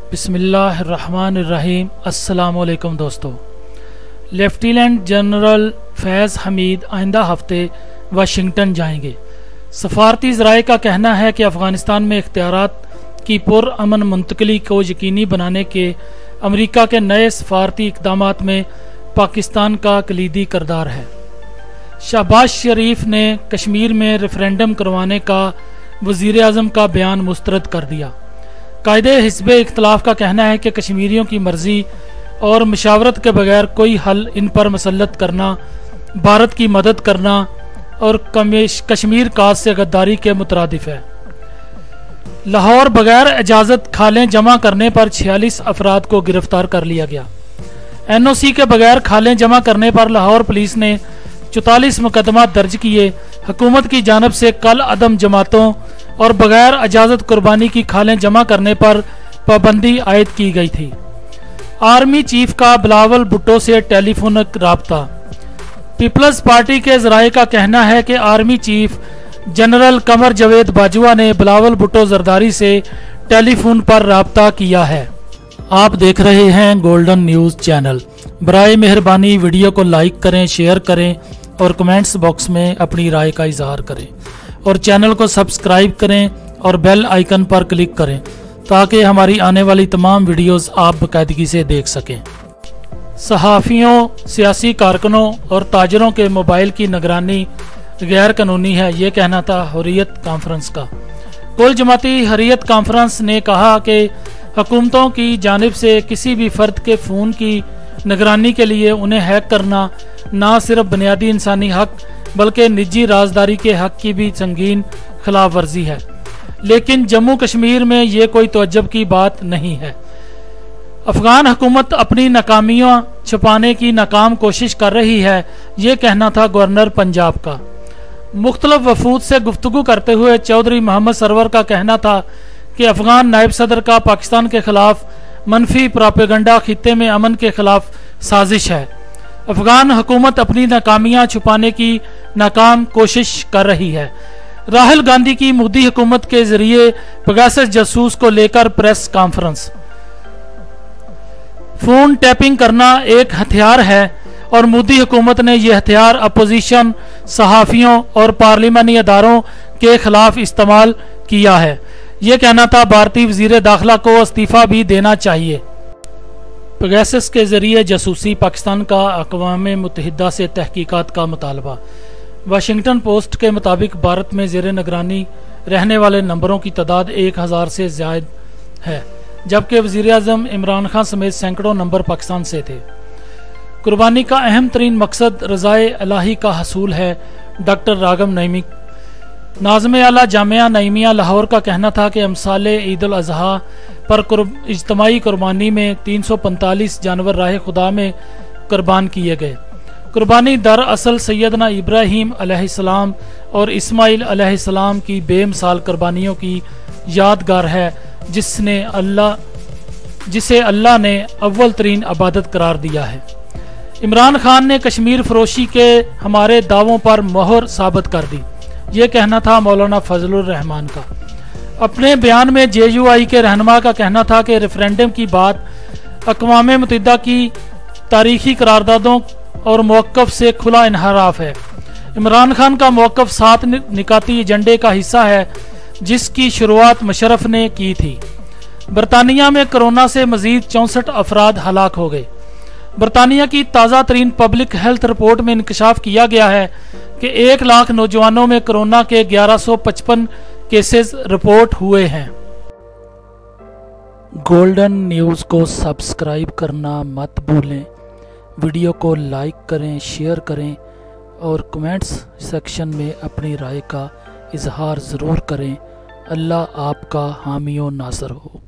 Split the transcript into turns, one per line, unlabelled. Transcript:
बिस्मिल्लाह अर्रहमान अर्रहीम। अस्सलाम वालेकुम दोस्तों। लेफ्टिनेंट जनरल फैज़ हमीद आइंदा हफ्ते वाशिंगटन जाएंगे। सफारती ज़राए का कहना है कि अफ़गानिस्तान में इख्तियारात की पुरअमन मुंतकली को यकीनी बनाने के अमरीका के नए सफारती इक़दामात में पाकिस्तान का कलीदी किरदार है। शहबाज शरीफ ने कश्मीर में रेफरेंडम करवाने का वज़ीर आज़म का बयान मुस्तरद कर दिया। कायदे हिस्बे इख्तलाफ का कहना है कि कश्मीरियों की मर्जी और मशावरत के बगैर कोई हल इन पर मसल्लत करना भारत की मदद करना और कश्मीर काज से गद्दारी के मुतरादिफ है। लाहौर बगैर इजाज़त खालें जमा करने पर 46 अफराद को गिरफ्तार कर लिया गया। NOC के बगैर खालें जमा करने पर लाहौर पुलिस ने 44 मुकदमा दर्ज किए। हुकूमत की जानब से कल अदम जमातों और बगैर इजाज़त कुर्बानी की खालें जमा करने पर पाबंदी आयद की गई थी। आर्मी चीफ का बिलावल भुट्टो से टेलीफोनिक राब्ता। पीपल्स पार्टी के ज़राए का कहना है कि army chief general Qamar Javed Bajwa ने बिलावल भुट्टो जरदारी से टेलीफोन पर राब्ता किया है। आप देख रहे हैं गोल्डन न्यूज़ चैनल। बराए मेहरबानी वीडियो को लाइक करें, शेयर करें और कमेंट्स बॉक्स में अपनी राय का इजहार करें और चैनल को सब्सक्राइब करें और बेल आइकन पर क्लिक करें ताकि हमारी आने वाली तमाम वीडियोस आप बाकायदगी से देख सकें। सहाफ़ियों, सियासी कारकुनों और ताजरों के मोबाइल की निगरानी गैर कानूनी है, ये कहना था हुर्रियत कॉन्फ्रेंस का। कुल जमाती हुर्रियत कॉन्फ्रेंस ने कहा कि हुकूमतों की जानिब से किसी भी फर्द के फ़ोन की निगरानी के लिए उन्हें हैक करना ना सिर्फ बुनियादी इंसानी हक बल्कि निजी राजदारी के हक की भी संगीन खिलाफ वर्जी है। लेकिन जम्मू कश्मीर में ये कोई तवज्जुब की बात नहीं है। अफगान हुकूमत अपनी नाकामियां छुपाने की नाकाम कोशिश कर रही है, ये कहना था गवर्नर पंजाब का। मुख्तलिफ वफूद से गुफ्तगू करते हुए चौधरी मोहम्मद सरवर का कहना था कि अफगान नायब सदर का पाकिस्तान के खिलाफ मनफी प्रोपेगंडा खित्ते में अमन के खिलाफ साजिश है। अफगान हुकूमत अपनी नाकामियां छुपाने की नाकाम कोशिश कर रही है। राहुल गांधी की मोदी हुकूमत के जरिए पेगासस जासूस को लेकर प्रेस कॉन्फ्रेंस। फोन टैपिंग करना एक हथियार है और मोदी हुकूमत ने यह हथियार अपोजिशन, सहाफ़ियों और पार्लिमानी अदारों के खिलाफ इस्तेमाल किया है। यह कहना था भारतीय वज़ीर दाखिला को इस्तीफ़ा भी देना चाहिए। पेगासस के जरिए जासूसी, पाकिस्तान का अक़वाम मुत्तहिदा से तहकीकात का मुतालबा। वाशिंगटन पोस्ट के मुताबिक भारत में ज़ेर निगरानी रहने वाले नंबरों की तादाद 1000 से ज़ायद है, जबकि वज़ीर आज़म इमरान खान समेत सैकड़ों नंबर पाकिस्तान से थे। कुर्बानी का अहम तरीन मकसद रज़ाए इलाही का हसूल है। डॉक्टर रागम नईमी, नाज़िम आला जामिया नईमिया लाहौर का कहना था कि अमसाले ईद उल अज़हा पर इज्तमाई कुर्बानी में 345 जानवर राह खुदा में कुर्बान किए गए। कुर्बानी दर असल सैयदना इब्राहीम अलैहिस्सलाम और इस्माइल अलैहिस्सलाम की बेमिसाल कुर्बानियों की यादगार है, जिसे अल्लाह ने अव्वल तरीन इबादत करार दिया है। इमरान खान ने कश्मीर फरोशी के हमारे दावों पर मोहर साबित कर दी, ये कहना था मौलाना फजलुर रहमान का। अपने बयान में JUI के रहनुमा का कहना था कि रेफरेंडम की बात अक़वाम मुत्तहिदा की तारीखी करारदादों और मौक़िफ़ से खुला इनहराफ है। इमरान खान का मौक़िफ़ 7 निकाती एजेंडे का हिस्सा है, जिसकी शुरुआत मुशर्रफ ने की थी। बरतानिया में कोरोना से मजीद 64 अफराद हलाक हो गए। बरतानिया की ताज़ा तरीन पब्लिक हेल्थ रिपोर्ट में इंकशाफ किया गया है कि 1 लाख नौजवानों में कोरोना के 1155 केसेस रिपोर्ट हुए हैं। गोल्डन न्यूज़ को सब्सक्राइब करना मत भूलें। वीडियो को लाइक करें, शेयर करें और कमेंट्स सेक्शन में अपनी राय का इजहार ज़रूर करें। अल्लाह आपका हामी व नासर हो।